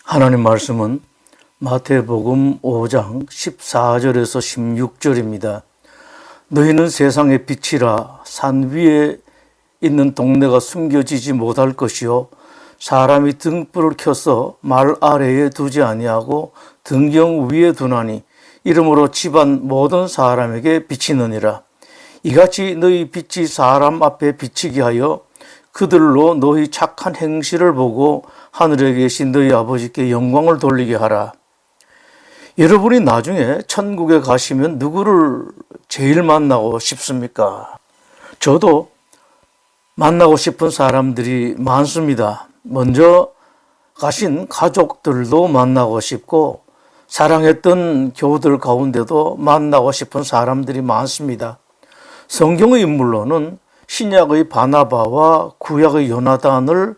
하나님 말씀은 마태복음 5장 14절에서 16절입니다. 너희는 세상의 빛이라. 산 위에 있는 동네가 숨겨지지 못할 것이요 사람이 등불을 켜서 말 아래에 두지 아니하고 등경 위에 두나니 이러므로 집안 모든 사람에게 비치느니라. 이같이 너희 빛이 사람 앞에 비치게 하여 그들로 너희 착한 행실을 보고 하늘에 계신 너희 아버지께 영광을 돌리게 하라. 여러분이 나중에 천국에 가시면 누구를 제일 만나고 싶습니까? 저도 만나고 싶은 사람들이 많습니다. 먼저 가신 가족들도 만나고 싶고 사랑했던 교우들 가운데도 만나고 싶은 사람들이 많습니다. 성경의 인물로는 신약의 바나바와 구약의 요나단을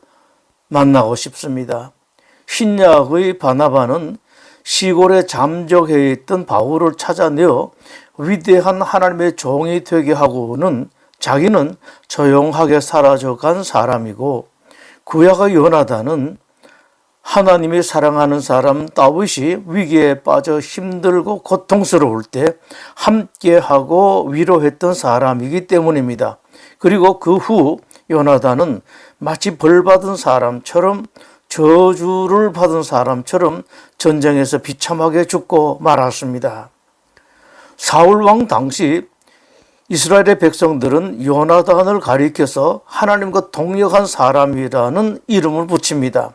만나고 싶습니다. 신약의 바나바는 시골에 잠적해 있던 바울을 찾아내어 위대한 하나님의 종이 되게 하고는 자기는 조용하게 사라져간 사람이고, 구약의 요나단은 하나님이 사랑하는 사람 다윗이 위기에 빠져 힘들고 고통스러울 때 함께하고 위로했던 사람이기 때문입니다. 그리고 그 후 요나단은 마치 벌받은 사람처럼, 저주를 받은 사람처럼 전쟁에서 비참하게 죽고 말았습니다. 사울 왕 당시 이스라엘의 백성들은 요나단을 가리켜서 하나님과 동역한 사람이라는 이름을 붙입니다.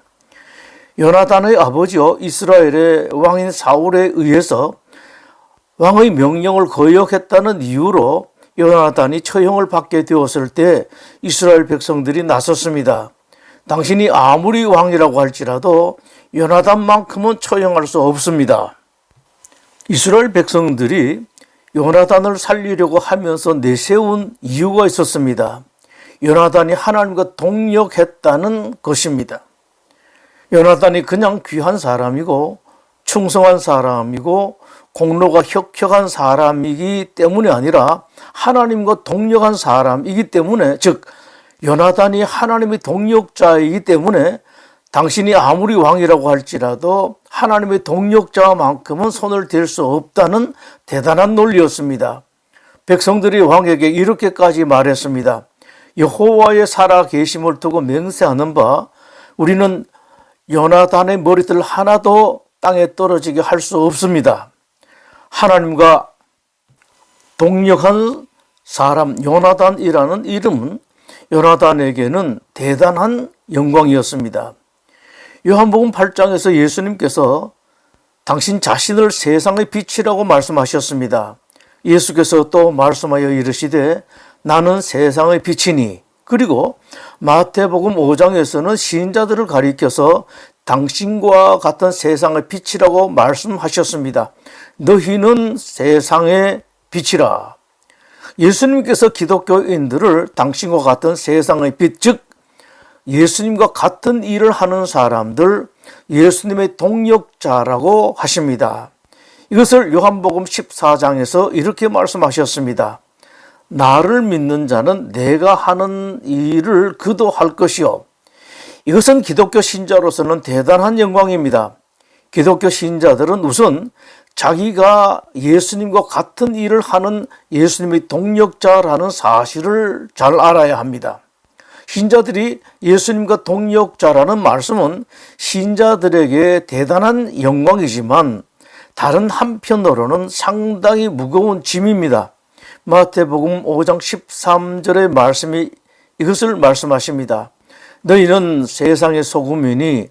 요나단의 아버지요 이스라엘의 왕인 사울에 의해서 왕의 명령을 거역했다는 이유로 요나단이 처형을 받게 되었을 때 이스라엘 백성들이 나섰습니다. 당신이 아무리 왕이라고 할지라도 요나단만큼은 처형할 수 없습니다. 이스라엘 백성들이 요나단을 살리려고 하면서 내세운 이유가 있었습니다. 요나단이 하나님과 동역했다는 것입니다. 요나단이 그냥 귀한 사람이고 충성한 사람이고 공로가 혁혁한 사람이기 때문이 아니라 하나님과 동역한 사람이기 때문에, 즉 요나단이 하나님의 동역자이기 때문에 당신이 아무리 왕이라고 할지라도 하나님의 동역자만큼은 손을 댈 수 없다는 대단한 논리였습니다. 백성들이 왕에게 이렇게까지 말했습니다. 여호와의 살아 계심을 두고 맹세하는 바 우리는 요나단의 머리털 하나도 땅에 떨어지게 할 수 없습니다. 하나님과 동역한 사람 요나단이라는 이름은 요나단에게는 대단한 영광이었습니다. 요한복음 8장에서 예수님께서 당신 자신을 세상의 빛이라고 말씀하셨습니다. 예수께서 또 말씀하여 이르시되 나는 세상의 빛이니, 그리고 마태복음 5장에서는 시인자들을 가리켜서 당신과 같은 세상의 빛이라고 말씀하셨습니다. 너희는 세상의 빛이라. 예수님께서 기독교인들을 당신과 같은 세상의 빛, 즉 예수님과 같은 일을 하는 사람들, 예수님의 동역자라고 하십니다. 이것을 요한복음 14장에서 이렇게 말씀하셨습니다. 나를 믿는 자는 내가 하는 일을 그도 할 것이요. 이것은 기독교 신자로서는 대단한 영광입니다. 기독교 신자들은 우선 자기가 예수님과 같은 일을 하는 예수님의 동역자라는 사실을 잘 알아야 합니다. 신자들이 예수님과 동역자라는 말씀은 신자들에게 대단한 영광이지만 다른 한편으로는 상당히 무거운 짐입니다. 마태복음 5장 13절의 말씀이 이것을 말씀하십니다. 너희는 세상의 소금이니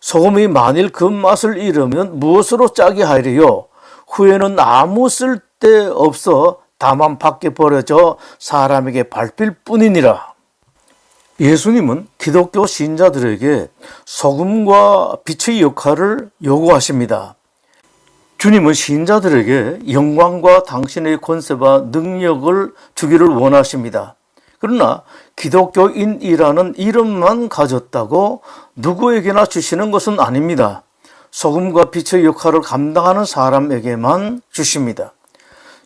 소금이 만일 그 맛을 잃으면 무엇으로 짜게 하리요? 후에는 아무 쓸데없어 다만 밖에 버려져 사람에게 밟힐 뿐이니라. 예수님은 기독교 신자들에게 소금과 빛의 역할을 요구하십니다. 주님은 신자들에게 영광과 당신의 권세와 능력을 주기를 원하십니다. 그러나 기독교인이라는 이름만 가졌다고 누구에게나 주시는 것은 아닙니다. 소금과 빛의 역할을 감당하는 사람에게만 주십니다.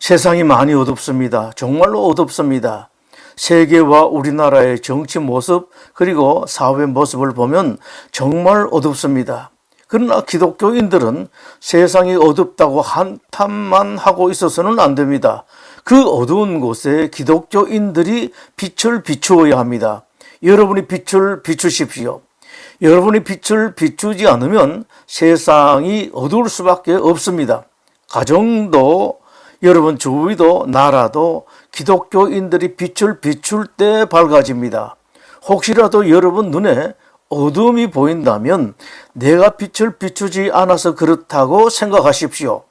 세상이 많이 어둡습니다. 정말로 어둡습니다. 세계와 우리나라의 정치 모습 그리고 사회 모습을 보면 정말 어둡습니다. 그러나 기독교인들은 세상이 어둡다고 한탄만 하고 있어서는 안 됩니다. 그 어두운 곳에 기독교인들이 빛을 비추어야 합니다. 여러분이 빛을 비추십시오. 여러분이 빛을 비추지 않으면 세상이 어두울 수밖에 없습니다. 가정도, 여러분 주위도, 나라도 기독교인들이 빛을 비출 때 밝아집니다. 혹시라도 여러분 눈에 어둠이 보인다면 내가 빛을 비추지 않아서 그렇다고 생각하십시오.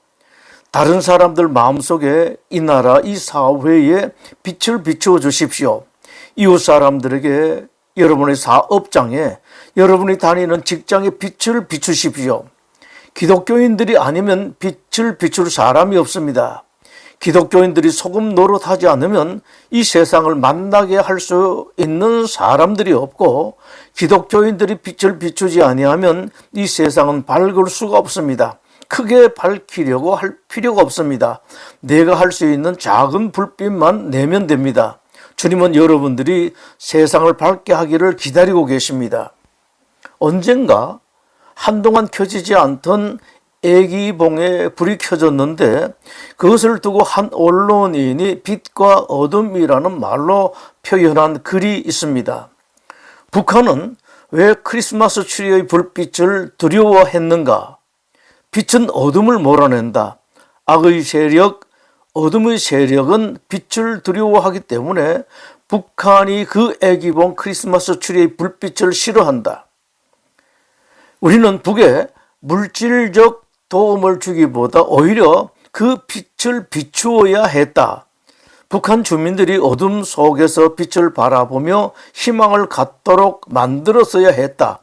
다른 사람들 마음속에 이 나라, 이 사회에 빛을 비추어 주십시오. 이웃 사람들에게, 여러분의 사업장에, 여러분이 다니는 직장에 빛을 비추십시오. 기독교인들이 아니면 빛을 비출 사람이 없습니다. 기독교인들이 소금 노릇하지 않으면 이 세상을 만나게 할 수 있는 사람들이 없고, 기독교인들이 빛을 비추지 아니하면 이 세상은 밝을 수가 없습니다. 크게 밝히려고 할 필요가 없습니다. 내가 할 수 있는 작은 불빛만 내면 됩니다. 주님은 여러분들이 세상을 밝게 하기를 기다리고 계십니다. 언젠가 한동안 켜지지 않던 애기봉에 불이 켜졌는데 그것을 두고 한 언론인이 빛과 어둠이라는 말로 표현한 글이 있습니다. 북한은 왜 크리스마스 트리의 불빛을 두려워했는가? 빛은 어둠을 몰아낸다. 악의 세력, 어둠의 세력은 빛을 두려워하기 때문에 북한이 그 애기봉 크리스마스 트리의 불빛을 싫어한다. 우리는 북에 물질적 도움을 주기보다 오히려 그 빛을 비추어야 했다. 북한 주민들이 어둠 속에서 빛을 바라보며 희망을 갖도록 만들었어야 했다.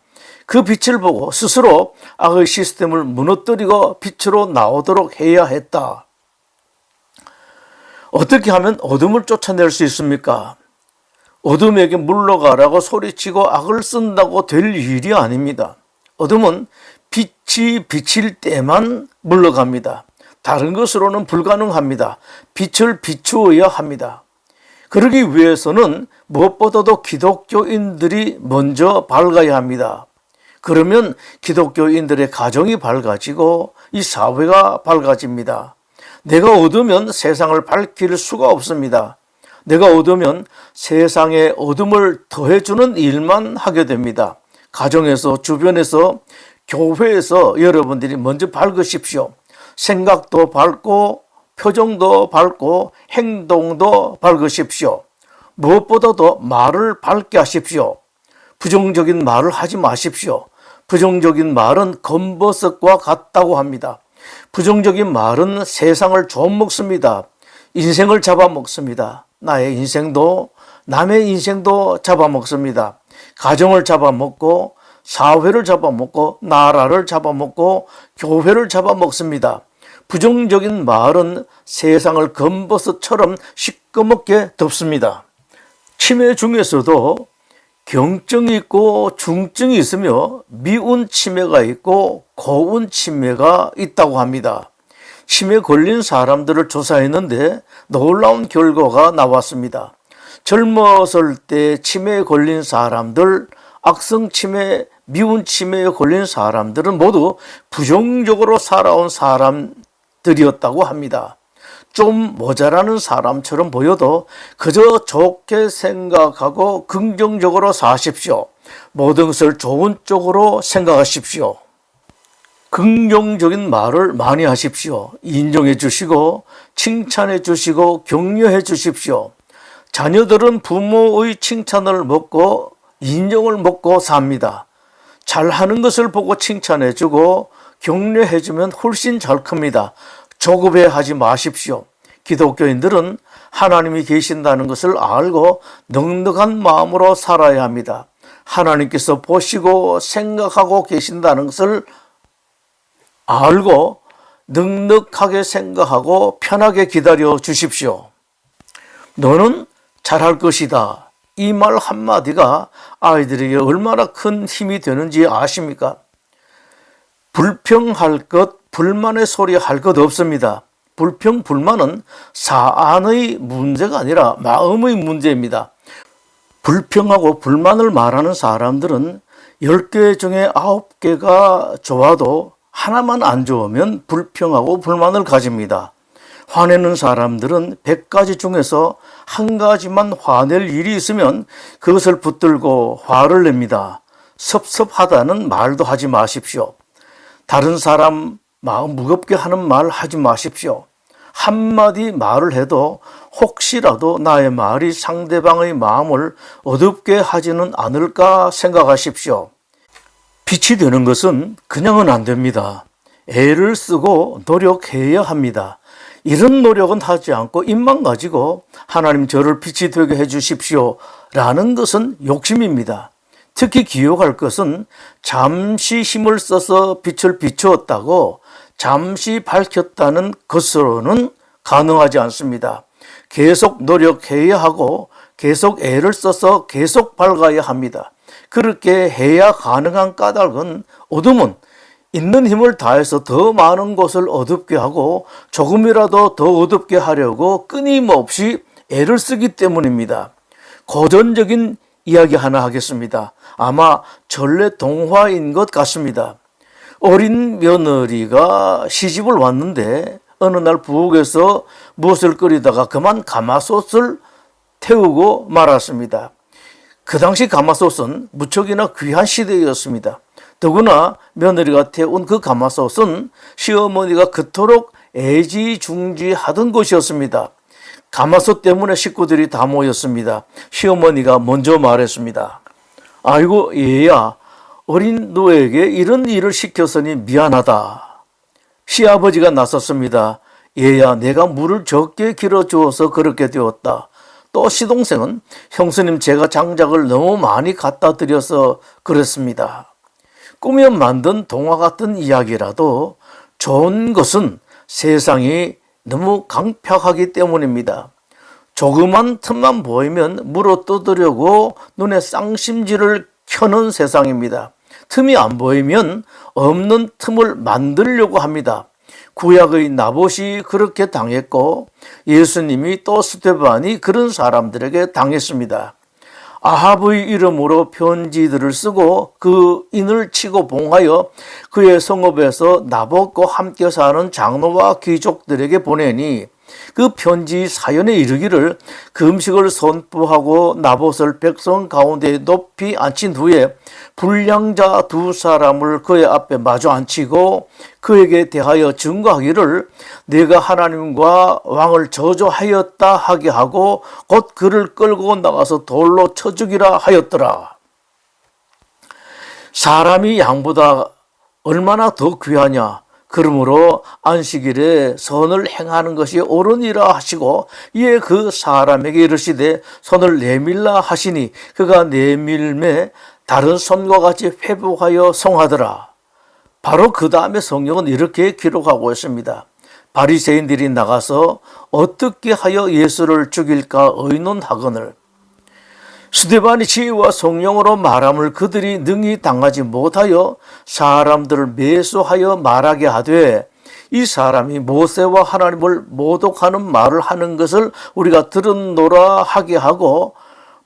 그 빛을 보고 스스로 악의 시스템을 무너뜨리고 빛으로 나오도록 해야 했다. 어떻게 하면 어둠을 쫓아낼 수 있습니까? 어둠에게 물러가라고 소리치고 악을 쓴다고 될 일이 아닙니다. 어둠은 빛이 비칠 때만 물러갑니다. 다른 것으로는 불가능합니다. 빛을 비추어야 합니다. 그러기 위해서는 무엇보다도 기독교인들이 먼저 밝아야 합니다. 그러면 기독교인들의 가정이 밝아지고 이 사회가 밝아집니다. 내가 어두면 세상을 밝힐 수가 없습니다. 내가 어두면 세상에 어둠을 더해주는 일만 하게 됩니다. 가정에서, 주변에서, 교회에서 여러분들이 먼저 밝으십시오. 생각도 밝고 표정도 밝고 행동도 밝으십시오. 무엇보다도 말을 밝게 하십시오. 부정적인 말을 하지 마십시오. 부정적인 말은 검버섯과 같다고 합니다. 부정적인 말은 세상을 좀먹습니다. 인생을 잡아먹습니다. 나의 인생도 남의 인생도 잡아먹습니다. 가정을 잡아먹고 사회를 잡아먹고 나라를 잡아먹고 교회를 잡아먹습니다. 부정적인 말은 세상을 검버섯처럼 시꺼멓게 덮습니다. 치매 중에서도 경증이 있고 중증이 있으며 미운 치매가 있고 고운 치매가 있다고 합니다. 치매 걸린 사람들을 조사했는데 놀라운 결과가 나왔습니다. 젊었을 때 치매에 걸린 사람들, 악성 치매, 미운 치매에 걸린 사람들은 모두 부정적으로 살아온 사람들이었다고 합니다. 좀 모자라는 사람처럼 보여도 그저 좋게 생각하고 긍정적으로 사십시오. 모든 것을 좋은 쪽으로 생각하십시오. 긍정적인 말을 많이 하십시오. 인정해 주시고 칭찬해 주시고 격려해 주십시오. 자녀들은 부모의 칭찬을 먹고 인정을 먹고 삽니다. 잘하는 것을 보고 칭찬해 주고 격려해 주면 훨씬 잘 큽니다. 조급해하지 마십시오. 기독교인들은 하나님이 계신다는 것을 알고 넉넉한 마음으로 살아야 합니다. 하나님께서 보시고 생각하고 계신다는 것을 알고 넉넉하게 생각하고 편하게 기다려 주십시오. 너는 잘할 것이다. 이 말 한마디가 아이들에게 얼마나 큰 힘이 되는지 아십니까? 불평할 것, 불만의 소리 할 것 없습니다. 불평, 불만은 사안의 문제가 아니라 마음의 문제입니다. 불평하고 불만을 말하는 사람들은 10개 중에 9개가 좋아도 하나만 안 좋으면 불평하고 불만을 가집니다. 화내는 사람들은 100가지 중에서 한 가지만 화낼 일이 있으면 그것을 붙들고 화를 냅니다. 섭섭하다는 말도 하지 마십시오. 다른 사람 마음 무겁게 하는 말 하지 마십시오. 한마디 말을 해도 혹시라도 나의 말이 상대방의 마음을 어둡게 하지는 않을까 생각하십시오. 빛이 되는 것은 그냥은 안 됩니다. 애를 쓰고 노력해야 합니다. 이런 노력은 하지 않고 입만 가지고 하나님 저를 빛이 되게 해 주십시오 라는 것은 욕심입니다. 특히 기억할 것은 잠시 힘을 써서 빛을 비추었다고 잠시 밝혔다는 것으로는 가능하지 않습니다. 계속 노력해야 하고 계속 애를 써서 계속 밝아야 합니다. 그렇게 해야 가능한 까닭은 어둠은 있는 힘을 다해서 더 많은 곳을 어둡게 하고 조금이라도 더 어둡게 하려고 끊임없이 애를 쓰기 때문입니다. 고전적인 이야기 하나 하겠습니다. 아마 전래 동화인 것 같습니다. 어린 며느리가 시집을 왔는데 어느 날 부엌에서 무엇을 끓이다가 그만 가마솥을 태우고 말았습니다. 그 당시 가마솥은 무척이나 귀한 시대였습니다. 더구나 며느리가 태운 그 가마솥은 시어머니가 그토록 애지중지하던 곳이었습니다. 가마솥 때문에 식구들이 다 모였습니다. 시어머니가 먼저 말했습니다. 아이고 얘야, 어린 너에게 이런 일을 시켰으니 미안하다. 시아버지가 나섰습니다. 얘야, 내가 물을 적게 길어주어서 그렇게 되었다. 또 시동생은 형수님 제가 장작을 너무 많이 갖다 드려서 그랬습니다. 꾸며 만든 동화 같은 이야기라도 좋은 것은 세상이 너무 강팍하기 때문입니다. 조그만 틈만 보이면 물어 뜯으려고 눈에 쌍심지를 켜는 세상입니다. 틈이 안 보이면 없는 틈을 만들려고 합니다. 구약의 나봇이 그렇게 당했고 예수님이 또 스데반이 그런 사람들에게 당했습니다. 아합의 이름으로 편지들을 쓰고 그 인을 치고 봉하여 그의 성읍에서 나봇과 함께 사는 장로와 귀족들에게 보내니 그 편지 사연에 이르기를 금식을 선포하고 나봇을 백성 가운데 높이 앉힌 후에 불량자 2사람을 그의 앞에 마주 앉히고 그에게 대하여 증거하기를 내가 하나님과 왕을 저주하였다 하게 하고 곧 그를 끌고 나가서 돌로 쳐 죽이라 하였더라. 사람이 양보다 얼마나 더 귀하냐. 그러므로 안식일에 선을 행하는 것이 옳으니라 하시고 이에 그 사람에게 이르시되 손을 내밀라 하시니 그가 내밀매 다른 손과 같이 회복하여 성하더라. 바로 그 다음에 성경은 이렇게 기록하고 있습니다. 바리새인들이 나가서 어떻게 하여 예수를 죽일까 의논하거늘 스데반이 지혜와 성령으로 말함을 그들이 능히 당하지 못하여 사람들을 매수하여 말하게 하되 이 사람이 모세와 하나님을 모독하는 말을 하는 것을 우리가 들었노라 하게 하고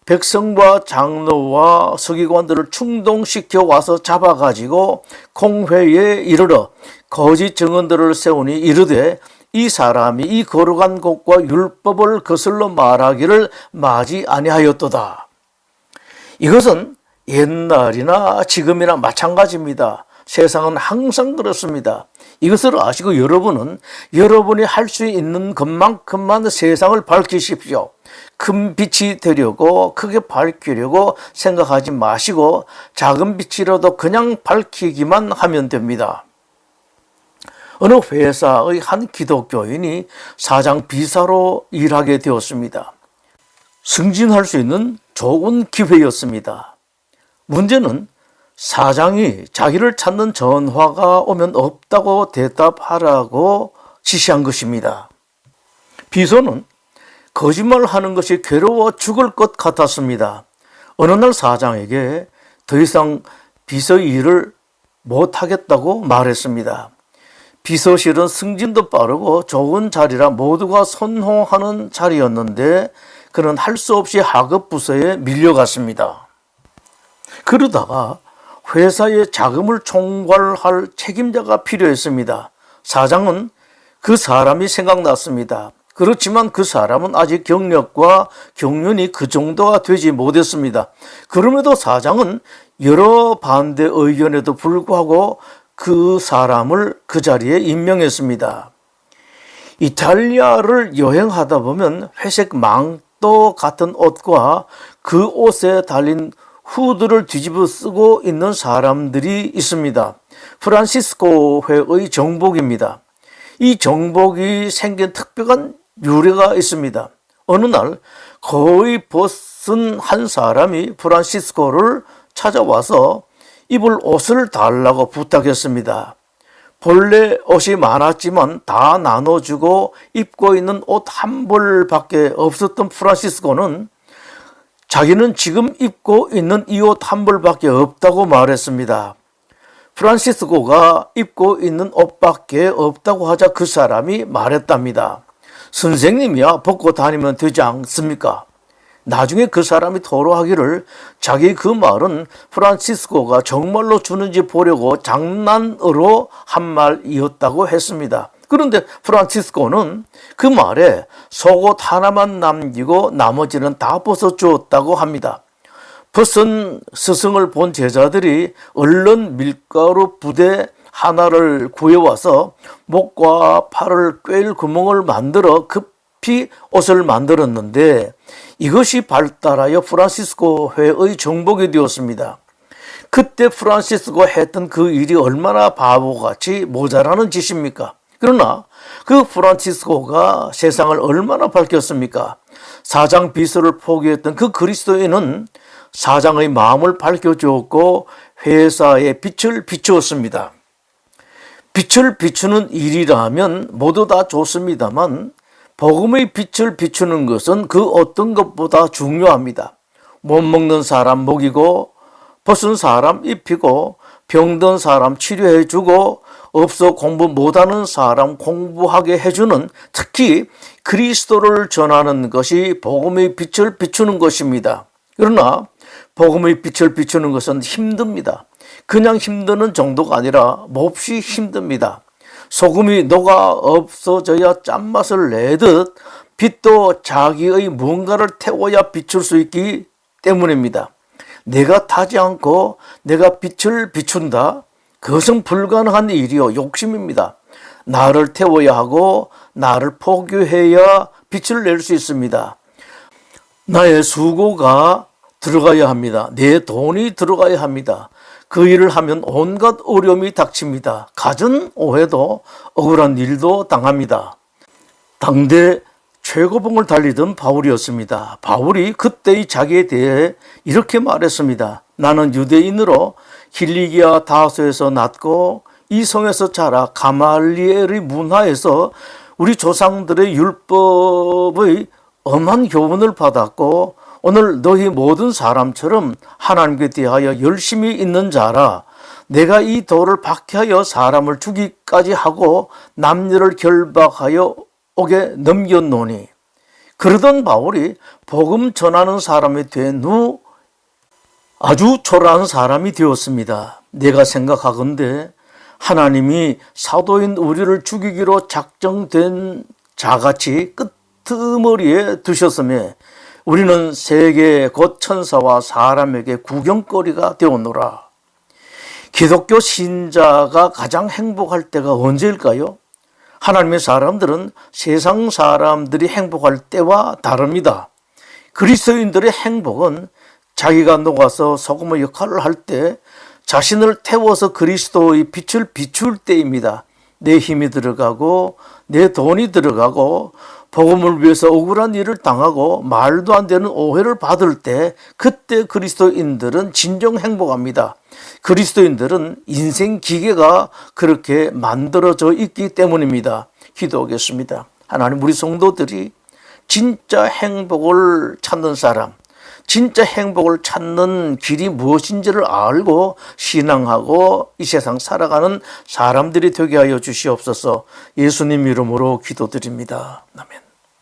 백성과 장로와 서기관들을 충동시켜 와서 잡아가지고 공회에 이르러 거짓 증언들을 세우니 이르되 이 사람이 이 거룩한 곳과 율법을 거슬러 말하기를 마지 아니하였도다. 이것은 옛날이나 지금이나 마찬가지입니다. 세상은 항상 그렇습니다. 이것을 아시고 여러분은 여러분이 할 수 있는 것만큼만 세상을 밝히십시오. 큰 빛이 되려고 크게 밝히려고 생각하지 마시고 작은 빛이라도 그냥 밝히기만 하면 됩니다. 어느 회사의 한 기독교인이 사장 비서로 일하게 되었습니다. 승진할 수 있는 좋은 기회였습니다. 문제는 사장이 자기를 찾는 전화가 오면 없다고 대답하라고 지시한 것입니다. 비서는 거짓말하는 것이 괴로워 죽을 것 같았습니다. 어느 날 사장에게 더 이상 비서 일을 못하겠다고 말했습니다. 비서실은 승진도 빠르고 좋은 자리라 모두가 선호하는 자리였는데 그는 할 수 없이 하급 부서에 밀려갔습니다. 그러다가 회사의 자금을 총괄할 책임자가 필요했습니다. 사장은 그 사람이 생각났습니다. 그렇지만 그 사람은 아직 경력과 경륜이 그 정도가 되지 못했습니다. 그럼에도 사장은 여러 반대 의견에도 불구하고 그 사람을 그 자리에 임명했습니다. 이탈리아를 여행하다 보면 회색 망토 같은 옷과 그 옷에 달린 후드를 뒤집어 쓰고 있는 사람들이 있습니다. 프란시스코회의 정복입니다. 이 정복이 생긴 특별한 유래가 있습니다. 어느 날 거의 벗은 한 사람이 프란시스코를 찾아와서 입을 옷을 달라고 부탁했습니다. 본래 옷이 많았지만 다 나눠주고 입고 있는 옷 한 벌밖에 없었던 프란시스코는 자기는 지금 입고 있는 이 옷 한 벌밖에 없다고 말했습니다. 프란시스코가 입고 있는 옷밖에 없다고 하자 그 사람이 말했답니다. 선생님이야 벗고 다니면 되지 않습니까? 나중에 그 사람이 토로하기를 자기 그 말은 프란시스코가 정말로 주는지 보려고 장난으로 한 말이었다고 했습니다. 그런데 프란시스코는 그 말에 속옷 하나만 남기고 나머지는 다 벗어주었다고 합니다. 벗은 스승을 본 제자들이 얼른 밀가루 부대 하나를 구해와서 목과 팔을 꿰일 구멍을 만들어 급히 옷을 만들었는데 이것이 발달하여 프란시스코 회의 정복이 되었습니다. 그때 프란시스코가 했던 그 일이 얼마나 바보같이 모자라는 짓입니까? 그러나 그 프란시스코가 세상을 얼마나 밝혔습니까? 사장 비서를 포기했던 그 그리스도인은 사장의 마음을 밝혀주었고 회사에 빛을 비추었습니다. 빛을 비추는 일이라면 모두 다 좋습니다만 복음의 빛을 비추는 것은 그 어떤 것보다 중요합니다. 못 먹는 사람 먹이고 벗은 사람 입히고 병든 사람 치료해주고 없어 공부 못하는 사람 공부하게 해주는 특히 그리스도를 전하는 것이 복음의 빛을 비추는 것입니다. 그러나 복음의 빛을 비추는 것은 힘듭니다. 그냥 힘드는 정도가 아니라 몹시 힘듭니다. 소금이 녹아 없어져야 짠맛을 내듯 빛도 자기의 무언가를 태워야 비출 수 있기 때문입니다. 내가 타지 않고 내가 빛을 비춘다? 그것은 불가능한 일이요 욕심입니다. 나를 태워야 하고 나를 포교해야 빛을 낼 수 있습니다. 나의 수고가 들어가야 합니다. 내 돈이 들어가야 합니다. 그 일을 하면 온갖 어려움이 닥칩니다. 갖은 오해도 억울한 일도 당합니다. 당대 최고봉을 달리던 바울이었습니다. 바울이 그때의 자기에 대해 이렇게 말했습니다. 나는 유대인으로 킬리기아 다소에서 났고 이 성에서 자라 가말리엘의 문화에서 우리 조상들의 율법의 엄한 교훈을 받았고 오늘 너희 모든 사람처럼 하나님께 대하여 열심히 있는 자라. 내가 이 돌을 박해하여 사람을 죽이기까지 하고 남녀를 결박하여 옥에 넘겼노니. 그러던 바울이 복음 전하는 사람이 된 후 아주 초라한 사람이 되었습니다. 내가 생각하건대 하나님이 사도인 우리를 죽이기로 작정된 자같이 끄트머리에 두셨으며 우리는 세계 곧 천사와 사람에게 구경거리가 되었노라. 기독교 신자가 가장 행복할 때가 언제일까요? 하나님의 사람들은 세상 사람들이 행복할 때와 다릅니다. 그리스도인들의 행복은 자기가 녹아서 소금의 역할을 할 때 자신을 태워서 그리스도의 빛을 비출 때입니다. 내 힘이 들어가고 내 돈이 들어가고 복음을 위해서 억울한 일을 당하고 말도 안 되는 오해를 받을 때 그때 그리스도인들은 진정 행복합니다. 그리스도인들은 인생 기계가 그렇게 만들어져 있기 때문입니다. 기도하겠습니다. 하나님, 우리 성도들이 진짜 행복을 찾는 사람, 진짜 행복을 찾는 길이 무엇인지를 알고 신앙하고 이 세상 살아가는 사람들이 되게 하여 주시옵소서. 예수님 이름으로 기도드립니다. 아멘.